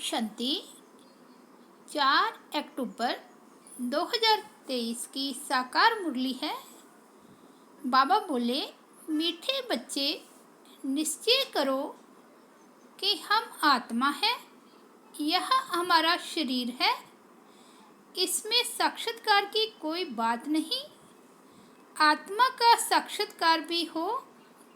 शांति 4 अक्टूबर 2023 की साकार मुरली है। बाबा बोले, मीठे बच्चे, निश्चय करो कि हम आत्मा है, यह हमारा शरीर है। इसमें साक्षात्कार की कोई बात नहीं। आत्मा का साक्षात्कार भी हो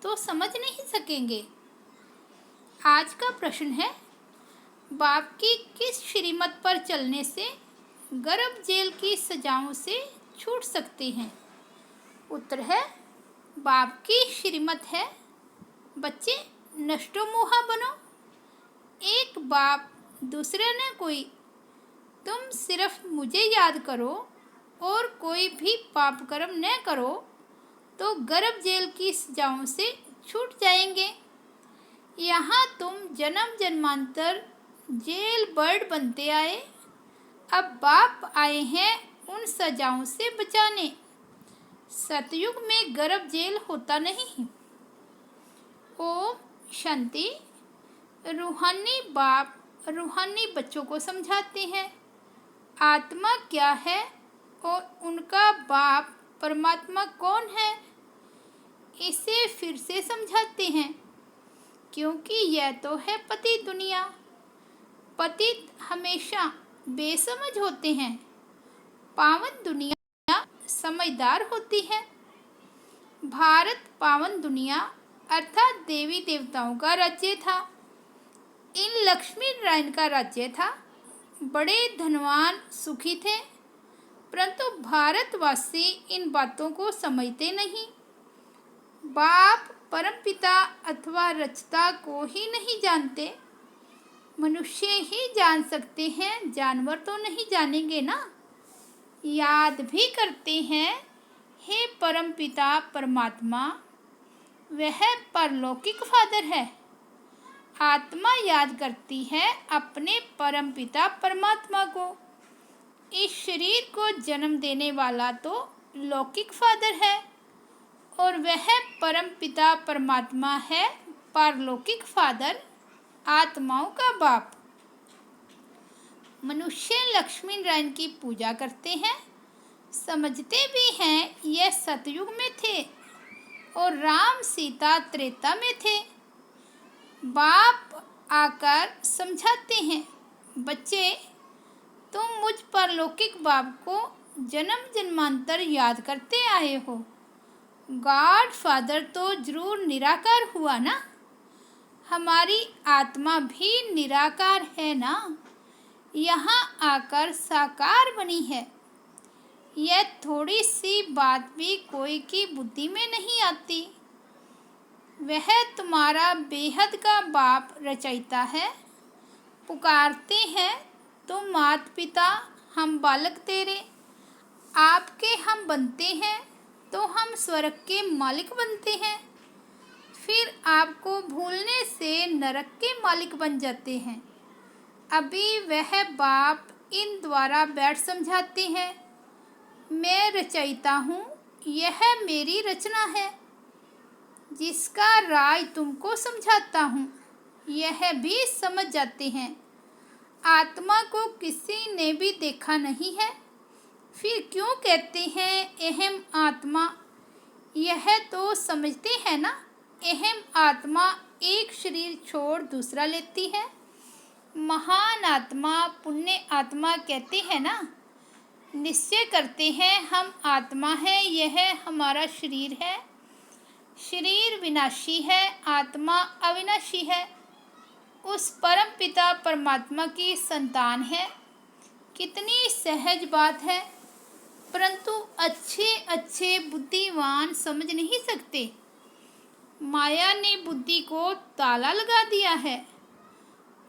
तो समझ नहीं सकेंगे। आज का प्रश्न है, बाप की किस श्रीमत पर चलने से गर्भ जेल की सजाओं से छूट सकते हैं? उत्तर है, बाप की श्रीमत है, बच्चे नष्टोमोहा बनो। एक बाप दूसरे न कोई, तुम सिर्फ मुझे याद करो और कोई भी पाप कर्म न करो तो गर्भ जेल की सजाओं से छूट जाएंगे। यहाँ तुम जन्म जन्मांतर जेल बर्ड बनते आए, अब बाप आए हैं उन सजाओं से बचाने। सतयुग में गर्भ जेल होता नहीं। ओम शांति। रूहानी बाप रूहानी बच्चों को समझाते हैं आत्मा क्या है और उनका बाप परमात्मा कौन है। इसे फिर से समझाते हैं क्योंकि यह तो है पति दुनिया। पतित हमेशा बेसमझ होते हैं, पावन दुनिया समझदार होती है। भारत पावन दुनिया अर्थात देवी देवताओं का राज्य था। इन लक्ष्मी नारायण का राज्य था। बड़े धनवान सुखी थे, परंतु भारतवासी इन बातों को समझते नहीं। बाप परमपिता अथवा रचता को ही नहीं जानते। मनुष्य ही जान सकते हैं, जानवर तो नहीं जानेंगे ना। याद भी करते हैं, हे परमपिता परमात्मा, वह परलौकिक फादर है। आत्मा याद करती है अपने परमपिता परमात्मा को। इस शरीर को जन्म देने वाला तो लौकिक फादर है और वह परमपिता परमात्मा है परलौकिक फादर, आत्माओं का बाप। मनुष्य लक्ष्मी नारायण की पूजा करते हैं, समझते भी हैं यह सतयुग में थे और राम सीता त्रेता में थे। बाप आकर समझाते हैं, बच्चे तुम मुझ परलौकिक बाप को जन्म जन्मांतर याद करते आए हो। गॉड फादर तो जरूर निराकार हुआ ना, हमारी आत्मा भी निराकार है ना, यहाँ आकर साकार बनी है। यह थोड़ी सी बात भी कोई की बुद्धि में नहीं आती। वह तुम्हारा बेहद का बाप रचयिता है। पुकारते हैं तुम माता पिता, हम बालक तेरे, आपके हम बनते हैं तो हम स्वर्ग के मालिक बनते हैं। फिर आपको भूलने से नरक के मालिक बन जाते हैं। अभी वह बाप इन द्वारा बैठ समझाते हैं, मैं रचयिता हूँ, यह मेरी रचना है। जिसका राज तुमको समझाता हूँ, यह भी समझ जाते हैं। आत्मा को किसी ने भी देखा नहीं है, फिर क्यों कहते हैं अहम आत्मा? यह तो समझते हैं ना, अहम आत्मा एक शरीर छोड़ दूसरा लेती है। महान आत्मा पुण्य आत्मा कहते हैं ना। निश्चय करते हैं हम आत्मा है, यह हमारा शरीर है। शरीर विनाशी है, आत्मा अविनाशी है। उस परम पिता परमात्मा की संतान है। कितनी सहज बात है, परंतु अच्छे अच्छे बुद्धिमान समझ नहीं सकते। माया ने बुद्धि को ताला लगा दिया है।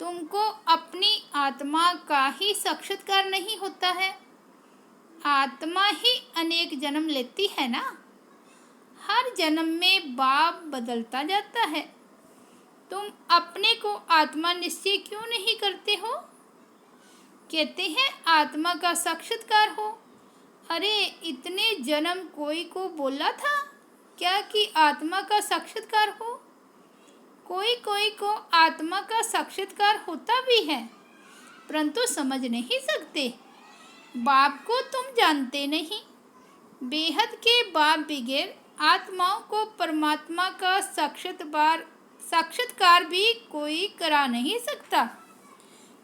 तुमको अपनी आत्मा का ही साक्षात्कार नहीं होता है। आत्मा ही अनेक जन्म लेती है ना। हर जन्म में बाप बदलता जाता है। तुम अपने को आत्मा निश्चय क्यों नहीं करते हो? कहते हैं आत्मा का साक्षात्कार हो। अरे इतने जन्म कोई को बोला था क्या कि आत्मा का साक्षात्कार हो? कोई कोई को आत्मा का साक्षात्कार होता भी है, परंतु समझ नहीं सकते। बाप को तुम जानते नहीं। बेहद के बाप बगैर आत्माओं को परमात्मा का साक्षात्कार भी कोई करा नहीं सकता।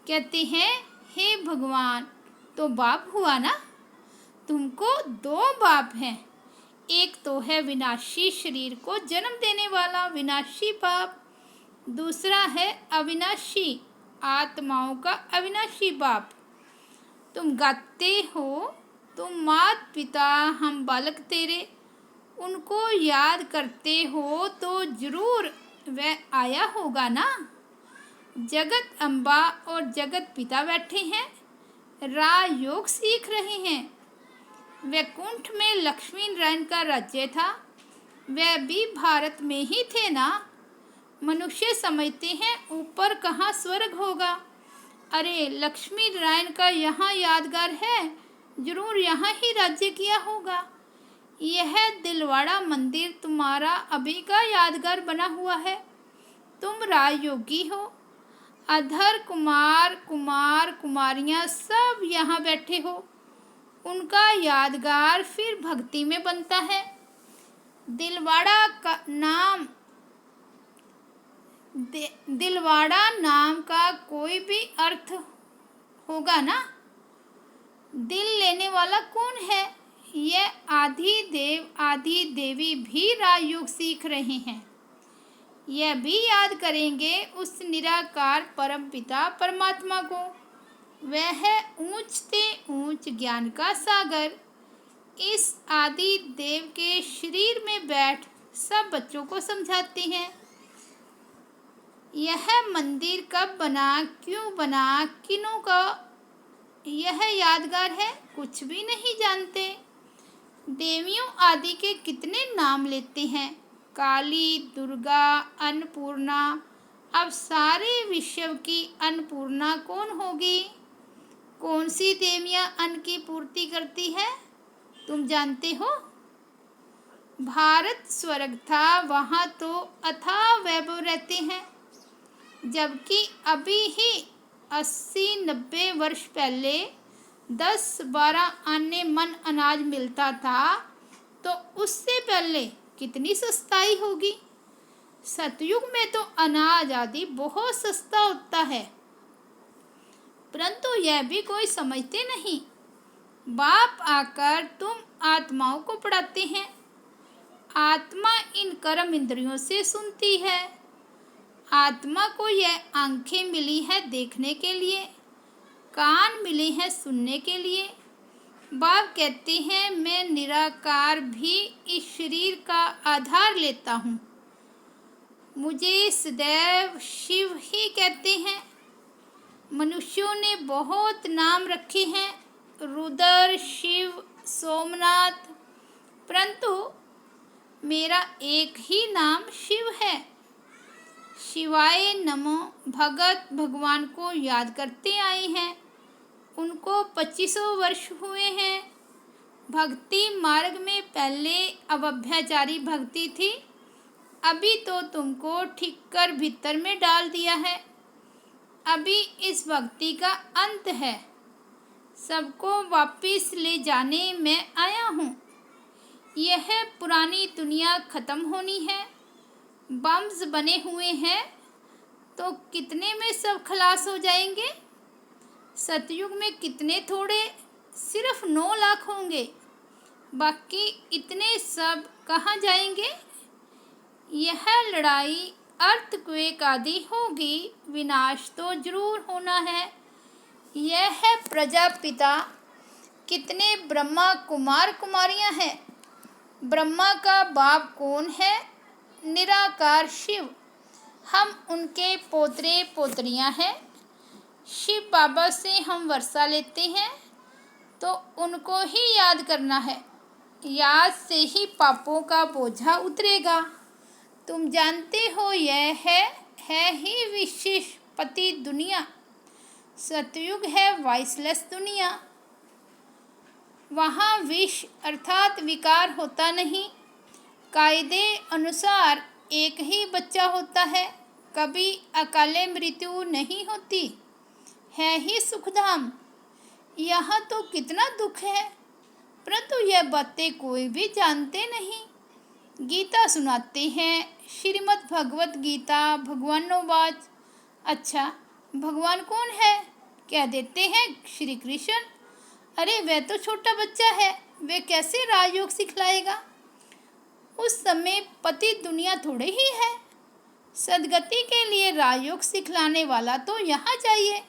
कहते हैं, हे भगवान, तो बाप हुआ ना। तुमको दो बाप हैं। एक तो है विनाशी शरीर को जन्म देने वाला विनाशी बाप, दूसरा है अविनाशी आत्माओं का अविनाशी बाप। तुम गाते हो, तुम मात पिता हम बालक तेरे, उनको याद करते हो तो जरूर वह आया होगा ना। जगत अम्बा और जगत पिता बैठे हैं, राजयोग सीख रहे हैं। वैकुंठ में लक्ष्मी नारायण का राज्य था, वह भी भारत में ही थे ना। मनुष्य समझते हैं ऊपर कहाँ स्वर्ग होगा। अरे लक्ष्मी नारायण का यहाँ यादगार है, जरूर यहाँ ही राज्य किया होगा। यह दिलवाड़ा मंदिर तुम्हारा अभी का यादगार बना हुआ है। तुम राजयोगी हो। अधर कुमार कुमार कुमारियाँ सब यहाँ बैठे हो। उनका यादगार फिर भक्ति में बनता है। दिलवाड़ा नाम का कोई भी अर्थ होगा ना। दिल लेने वाला कौन है? यह आदि देव आदि देवी भी राजयोग सीख रहे हैं। यह भी याद करेंगे उस निराकार परम पिता परमात्मा को। वह है ऊंच से ऊंच ज्ञान का सागर। इस आदि देव के शरीर में बैठ सब बच्चों को समझाते हैं। यह मंदिर कब बना, क्यों बना, किनों का यह यादगार है, कुछ भी नहीं जानते। देवियों आदि के कितने नाम लेते हैं, काली, दुर्गा, अन्नपूर्णा। अब सारे विश्व की अन्नपूर्णा कौन होगी? कौन सी देवियाँ अन्न की पूर्ति करती है, तुम जानते हो? भारत स्वर्ग था, वहाँ तो अथाह वैभव रहते हैं। जबकि अभी ही 80-90 वर्ष पहले 10-12 आने मन अनाज मिलता था, तो उससे पहले कितनी सस्ताई होगी। सतयुग में तो अनाज आदि बहुत सस्ता होता है, परंतु यह भी कोई समझते नहीं। बाप आकर तुम आत्माओं को पढ़ाते हैं। आत्मा इन कर्म इंद्रियों से सुनती है। आत्मा को यह आंखें मिली है देखने के लिए, कान मिले हैं सुनने के लिए। बाप कहते हैं, मैं निराकार भी इस शरीर का आधार लेता हूँ। मुझे सदैव शिव ही कहते हैं। मनुष्यों ने बहुत नाम रखे हैं, रुद्र, शिव, सोमनाथ, परंतु मेरा एक ही नाम शिव है। शिवाय नमो। भगत भगवान को याद करते आए हैं। उनको 2500 वर्ष हुए हैं। भक्ति मार्ग में पहले अव्यभिचारी भक्ति थी, अभी तो तुमको ठीक कर भीतर में डाल दिया है। अभी इस भक्ति का अंत है। सबको वापिस ले जाने मैं आया हूँ। यह पुरानी दुनिया खत्म होनी है। बम्स बने हुए हैं, तो कितने में सब खलास हो जाएंगे। सतयुग में कितने थोड़े, सिर्फ 9 लाख होंगे, बाकी इतने सब कहाँ जाएंगे। यह लड़ाई अर्थक्वेक आदि होगी, विनाश तो जरूर होना है। यह है प्रजापिता। कितने ब्रह्मा कुमार कुमारियां हैं। ब्रह्मा का बाप कौन है? निराकार शिव। हम उनके पोतरे पोतरियां हैं। शिव बाबा से हम वर्षा लेते हैं, तो उनको ही याद करना है। याद से ही पापों का बोझा उतरेगा। तुम जानते हो, यह है ही विशेष पति दुनिया। सतयुग है वाइसलेस दुनिया। वहाँ विष अर्थात विकार होता नहीं। कायदे अनुसार एक ही बच्चा होता है, कभी अकाले मृत्यु नहीं होती। है ही सुखधाम। यहाँ तो कितना दुख है, परंतु यह बातें कोई भी जानते नहीं। गीता सुनाते हैं, श्रीमद् भगवत गीता भगवानों वाच। अच्छा, भगवान कौन है? क्या देते हैं श्री कृष्ण। अरे वह तो छोटा बच्चा है, वे कैसे राजयोग सिखलाएगा? उस समय पति दुनिया थोड़े ही है। सदगति के लिए राजयोग सिखलाने वाला तो यहाँ चाहिए।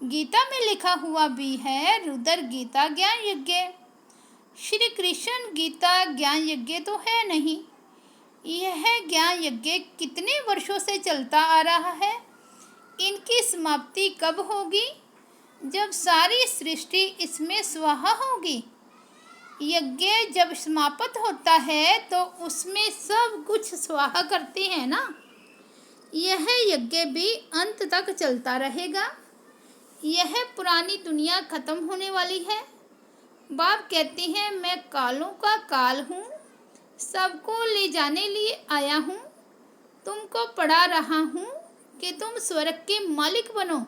गीता में लिखा हुआ भी है, रुद्र गीता ज्ञान यज्ञ। श्री कृष्ण गीता ज्ञान यज्ञ तो है नहीं। यह ज्ञान यज्ञ कितने वर्षों से चलता आ रहा है। इनकी समाप्ति कब होगी? जब सारी सृष्टि इसमें स्वाहा होगी। यज्ञ जब समाप्त होता है तो उसमें सब कुछ स्वाहा करते हैं ना। यह यज्ञ भी अंत तक चलता रहेगा। यह पुरानी दुनिया खत्म होने वाली है। बाप कहते हैं, मैं कालों का काल हूँ, सबको ले जाने लिए आया हूँ। तुमको पढ़ा रहा हूँ कि तुम स्वर्ग के मालिक बनो।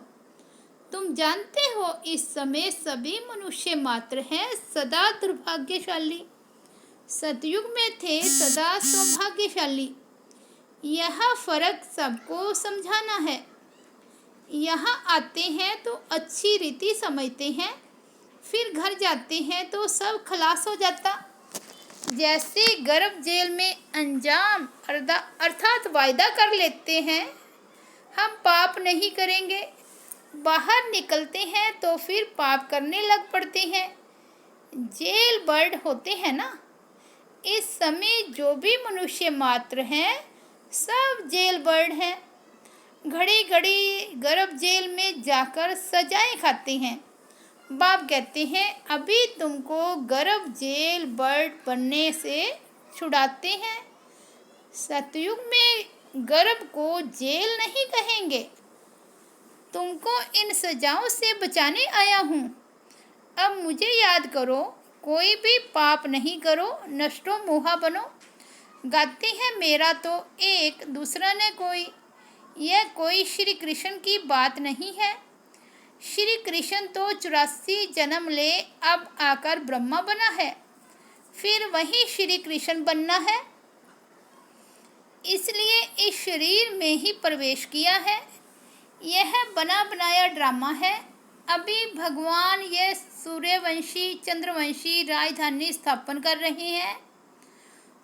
तुम जानते हो इस समय सभी मनुष्य मात्र हैं सदा दुर्भाग्यशाली। सतयुग में थे सदा सौभाग्यशाली। यह फर्क सबको समझाना है। यहाँ आते हैं तो अच्छी रीति समझते हैं, फिर घर जाते हैं तो सब खलास हो जाता। जैसे गर्भ जेल में अंजाम अर्थात वायदा कर लेते हैं, हम पाप नहीं करेंगे, बाहर निकलते हैं तो फिर पाप करने लग पड़ते हैं। जेल बर्ड होते हैं ना। इस समय जो भी मनुष्य मात्र हैं सब जेल बर्ड हैं। घड़ी घड़ी गर्भ जेल में जाकर सजाएं खाते हैं। बाप कहते हैं, अभी तुमको गर्भ जेल बर्ड बनने से छुड़ाते हैं। सतयुग में गर्भ को जेल नहीं कहेंगे। तुमको इन सजाओं से बचाने आया हूँ। अब मुझे याद करो, कोई भी पाप नहीं करो, नष्टो मोहा बनो। गाते हैं, मेरा तो एक दूसरा न कोई। यह कोई श्री कृष्ण की बात नहीं है। श्री कृष्ण तो 84 जन्म ले अब आकर ब्रह्मा बना है, फिर वही श्री कृष्ण बनना है। इसलिए इस शरीर में ही प्रवेश किया है। यह बना बनाया ड्रामा है। अभी भगवान यह सूर्यवंशी चंद्रवंशी राजधानी स्थापन कर रहे हैं।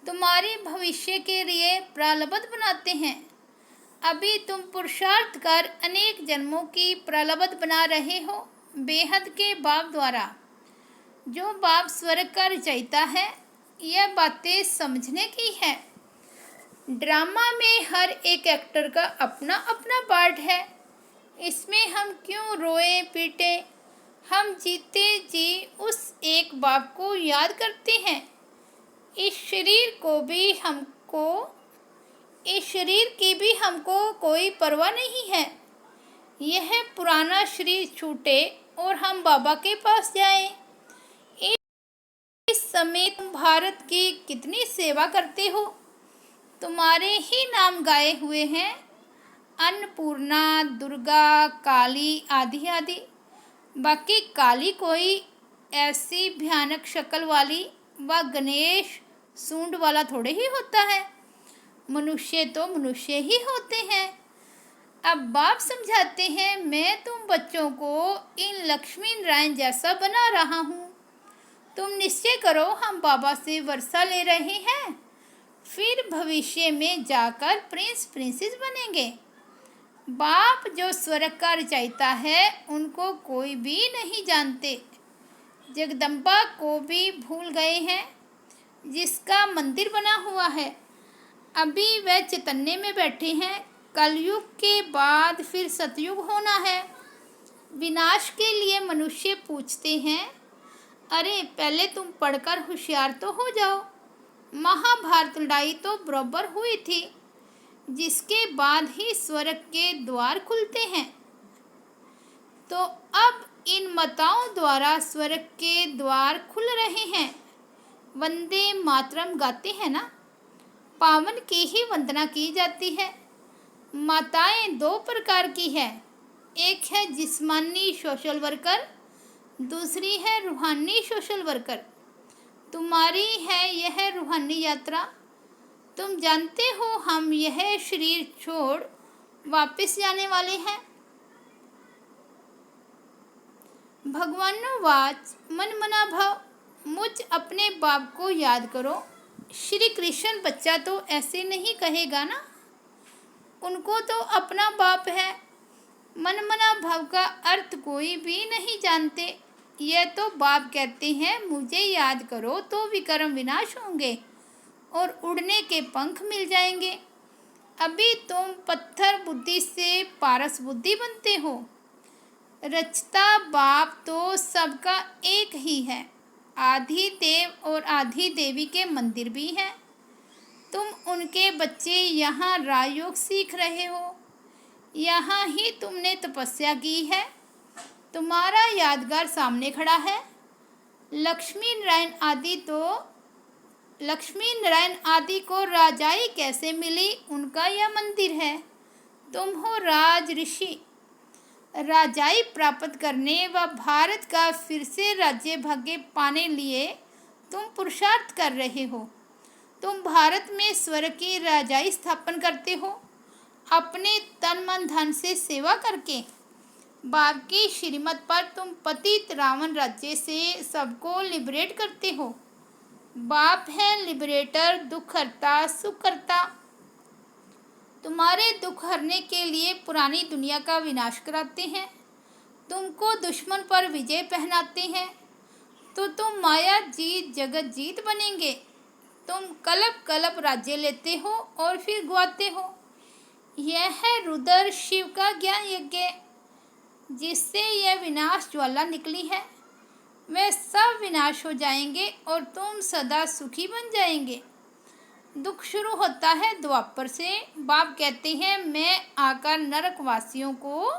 तुम्हारे भविष्य के लिए प्रारब्ध बनाते हैं। अभी तुम पुरुषार्थ कर अनेक जन्मों की प्रारब्ध बना रहे हो बेहद के बाप द्वारा। जो बाप स्वर्ग का रचयिता है, यह बातें समझने की है। ड्रामा में हर एक एक्टर का अपना अपना पार्ट है। इसमें हम क्यों रोए पीटे? हम जीते जी उस एक बाप को याद करते हैं। इस शरीर की भी हमको कोई परवाह नहीं है। यह पुराना शरीर छूटे और हम बाबा के पास जाएं। इस समय तुम भारत की कितनी सेवा करते हो। तुम्हारे ही नाम गाए हुए हैं, अन्नपूर्णा, दुर्गा, काली आदि आदि। बाकी काली कोई ऐसी भयानक शक्ल वाली व गणेश सूंड वाला थोड़े ही होता है। मनुष्य तो मनुष्य ही होते हैं। अब बाप समझाते हैं, मैं तुम बच्चों को इन लक्ष्मी नारायण जैसा बना रहा हूँ। तुम निश्चय करो, हम बाबा से वर्षा ले रहे हैं, फिर भविष्य में जाकर प्रिंस प्रिंसेस बनेंगे। बाप जो स्वर्ग का रचयिता है, उनको कोई भी नहीं जानते। जगदम्बा को भी भूल गए हैं, जिसका मंदिर बना हुआ है। अभी वह चैतन्य में बैठे हैं। कलयुग के बाद फिर सतयुग होना है। विनाश के लिए मनुष्य पूछते हैं, अरे पहले तुम पढ़कर होशियार तो हो जाओ। महाभारत लड़ाई तो बराबर हुई थी, जिसके बाद ही स्वर्ग के द्वार खुलते हैं। तो अब इन माताओं द्वारा स्वर्ग के द्वार खुल रहे हैं। वंदे मातरम गाते हैं ना। पावन की ही वंदना की जाती है। माताएं दो प्रकार की है, एक है जिस्मानी सोशल वर्कर, दूसरी है रूहानी सोशल वर्कर। तुम्हारी है यह रूहानी यात्रा। तुम जानते हो हम यह शरीर छोड़ वापस जाने वाले हैं। भगवानोवाच मन मना भव, मुझ अपने बाप को याद करो। श्री कृष्ण बच्चा तो ऐसे नहीं कहेगा ना, उनको तो अपना बाप है। मन मना भव का अर्थ कोई भी नहीं जानते। यह तो बाप कहते हैं मुझे याद करो तो विकर्म विनाश होंगे और उड़ने के पंख मिल जाएंगे। अभी तुम पत्थर बुद्धि से पारस बुद्धि बनते हो। रचता बाप तो सबका एक ही है। आदि देव और आदि देवी के मंदिर भी हैं। तुम उनके बच्चे यहाँ राजयोग सीख रहे हो। यहाँ ही तुमने तपस्या की है। तुम्हारा यादगार सामने खड़ा है। लक्ष्मी नारायण आदि को राजाई कैसे मिली, उनका यह मंदिर है। तुम हो राज ऋषि। राजाई प्राप्त करने व भारत का फिर से राज्य भाग्य पाने लिए तुम पुरुषार्थ कर रहे हो। तुम भारत में स्वर्ग की राजाई स्थापन करते हो अपने तन मन धन से सेवा करके। बाप की श्रीमत पर तुम पतित रावण राज्य से सबको लिबरेट करते हो। बाप है लिबरेटर, दुख हरता, सुख करता। तुम्हारे दुख हरने के लिए पुरानी दुनिया का विनाश कराते हैं। तुमको दुश्मन पर विजय पहनाते हैं तो तुम माया जीत जगत जीत बनेंगे। तुम कल्प कल्प राज्य लेते हो और फिर गुआते हो। यह है रुद्र शिव का ज्ञान यज्ञ, जिससे यह विनाश ज्वाला निकली है। वे सब विनाश हो जाएंगे और तुम सदा सुखी बन जाएंगे। दुख शुरू होता है द्वापर से। बाप कहते हैं मैं आकर नरकवासियों को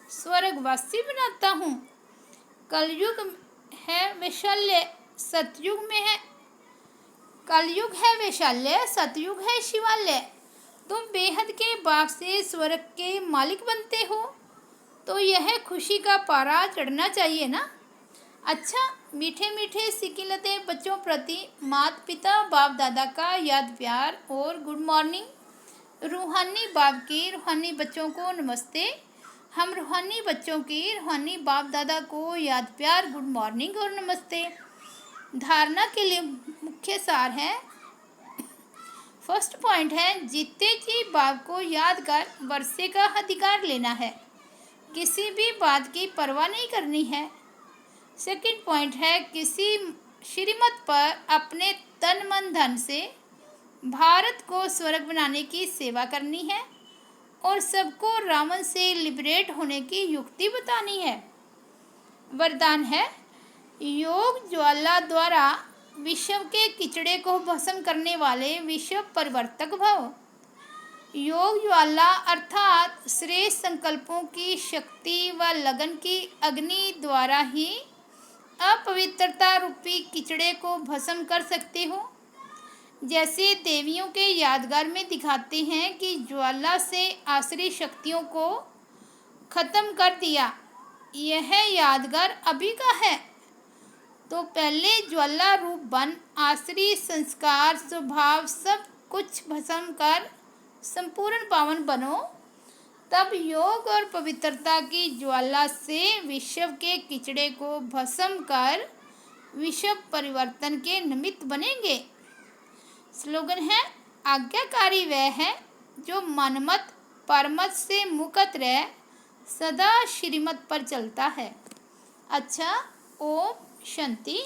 स्वर्गवासी बनाता हूँ। कलयुग है वैशाल्य, सतयुग में है कलयुग है वैशाल्य, सतयुग है शिवालय। तुम बेहद के बाप से स्वर्ग के मालिक बनते हो तो यह खुशी का पारा चढ़ना चाहिए ना। अच्छा, मीठे मीठे सिकिलते बच्चों प्रति माता पिता बाप दादा का याद प्यार और गुड मॉर्निंग। रूहानी बाप की रूहानी बच्चों को नमस्ते। हम रूहानी बच्चों की रूहानी बाप दादा को याद प्यार गुड मॉर्निंग और नमस्ते। धारणा के लिए मुख्य सार है। फर्स्ट पॉइंट है जीते जी बाप को याद कर वर्षे का अधिकार लेना है, किसी भी बात की परवाह नहीं करनी है। सेकंड पॉइंट है किसी श्रीमत पर अपने तन मन धन से भारत को स्वर्ग बनाने की सेवा करनी है और सबको रावण से लिबरेट होने की युक्ति बतानी है। वरदान है योग ज्वाला द्वारा विश्व के किचड़े को भस्म करने वाले विश्व परिवर्तक भव। योग ज्वाला अर्थात श्रेष्ठ संकल्पों की शक्ति व लगन की अग्नि द्वारा ही अपवित्रता रूपी किचड़े को भस्म कर सकते हो। जैसे देवियों के यादगार में दिखाते हैं कि ज्वाला से आसुरी शक्तियों को खत्म कर दिया। यह यादगार अभी का है तो पहले ज्वाला रूप बन आसुरी संस्कार स्वभाव सब कुछ भस्म कर संपूर्ण पावन बनो। तब योग और पवित्रता की ज्वाला से विश्व के किचड़े को भस्म कर विश्व परिवर्तन के निमित्त बनेंगे। स्लोगन है आज्ञाकारी वह है जो मनमत परमत से मुक्त रह सदा श्रीमत पर चलता है। अच्छा, ओम शांति।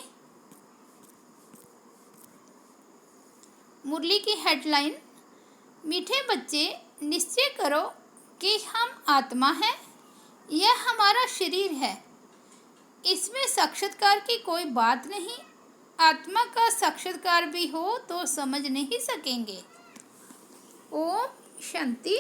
मुरली की हेडलाइन, मीठे बच्चे निश्चय करो कि हम आत्मा हैं, यह हमारा शरीर है। इसमें साक्षात्कार की कोई बात नहीं। आत्मा का साक्षात्कार भी हो तो समझ नहीं सकेंगे। ओम शांति।